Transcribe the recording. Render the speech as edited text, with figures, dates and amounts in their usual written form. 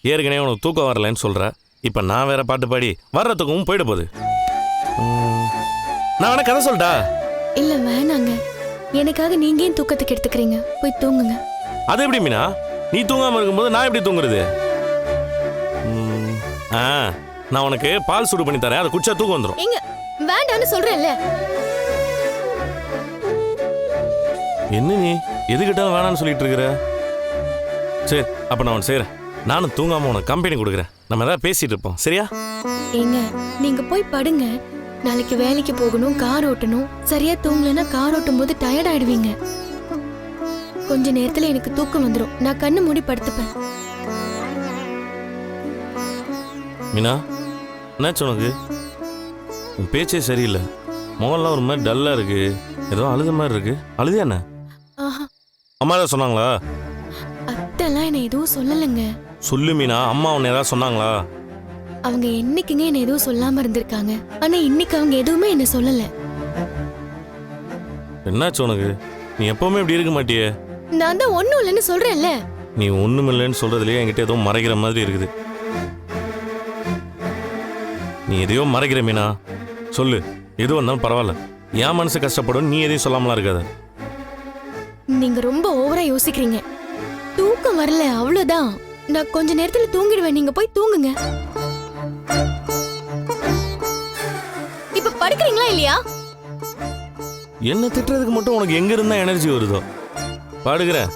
ஏற்கனவே உனக்கு தூக்கம் வரலன்னு சொல்ற. இப்ப நான் வேற பாட்டு பாடி வர்ற தூக்கமும் போயிட போகுது. நான் வேணா கதை சொல்லிட்டா? இல்ல வேணாங்க, எனக்காக நீங்க ஏன் தூக்கத்துக்கு எடுத்துக்கிறீங்க? போய் தூங்குங்க. அது எப்படி மீனா? நீ தூங்காம இருக்கும்போது நான் எப்படி தூங்குறது? நான் உனக்கு பால் சூடு பண்ணி தரேன், அதை குடிச்சா தூக்கம் வந்துடும். எங்க வேண்டான்னு சொல்றேன்ல. என்ன நீ எதுக்கிட்டாலும் வேணான்னு சொல்லிட்டு இருக்கிற? சரி, அப்ப நான் உனக்கு செய்யறேன். நானும் தூங்காம உனக்கு கம்பெனி கொடுக்குறேன். நம்ம ஏதாவது பேசிட்டு இருப்போம், சரியா? ஏங்க நீங்க போய் படுங்க. நாளைக்கு வேலைக்கு போகணும், கார் ஓட்டணும். சரியா தூங்கலன்னா கார் ஓட்டும் போது டயர்ட் ஆயிடுவீங்க. கொஞ்ச நேரத்துல எனக்கு தூக்கம் வந்துடும். நான் கண்ணு மூடி படுத்துப்பேன். மீனா, என்னாச்சு உனக்கு? உன் பேச்சே சரியில்லை. முகம்லாம் ஒரு மாதிரி டல்லா இருக்கு. ஏதோ அழுத மாதிரி இருக்கு. அழுதியா என்ன? அம்மா ஏதாவது சொன்னாங்களா? அத்தெல்லாம் என்ன எதுவும் சொல்லலைங்க. சொல்லு மீனா, அம்மா உன்னை ஏதாவது சொன்னாங்களா? அவங்க என்னைக்குங்க என்ன எதுவும் சொல்லாம இருந்திருக்காங்க. ஆனா இன்னைக்கு அவங்க எதுவுமே என்ன சொல்லல. என்னாச்சு உனக்கு? நீ எப்பவுமே இப்படி இருக்க மாட்டியே. நான் தான் ஒண்ணும் இல்லைன்னு சொல்றேன்ல. நீ ஒண்ணும் இல்லைன்னு சொல்றதுலயே என்கிட்ட ஏதோ மறைக்கிற மாதிரி இருக்குது. நீ எதையோ மறைக்கிற மீனா. சொல்லு, எது வந்தாலும் பரவாயில்ல. என் மனசு கஷ்டப்படும், நீ எதையும் சொல்லாமலாம் இருக்காத. நீங்க ரொம்ப ஓவரா யோசிக்கிறீங்க. தூக்கம் வரல அவ்வளவுதான். நான் கொஞ்ச நேரத்துல தூங்கிடுவேன். நீங்க போய் தூங்குங்க. இப்ப படுக்கிறீங்களா இல்லையா? என்ன திட்டுறதுக்கு மட்டும் உனக்கு எங்க இருந்தா எனர்ஜி வருதோ? பாடுகிறேன்.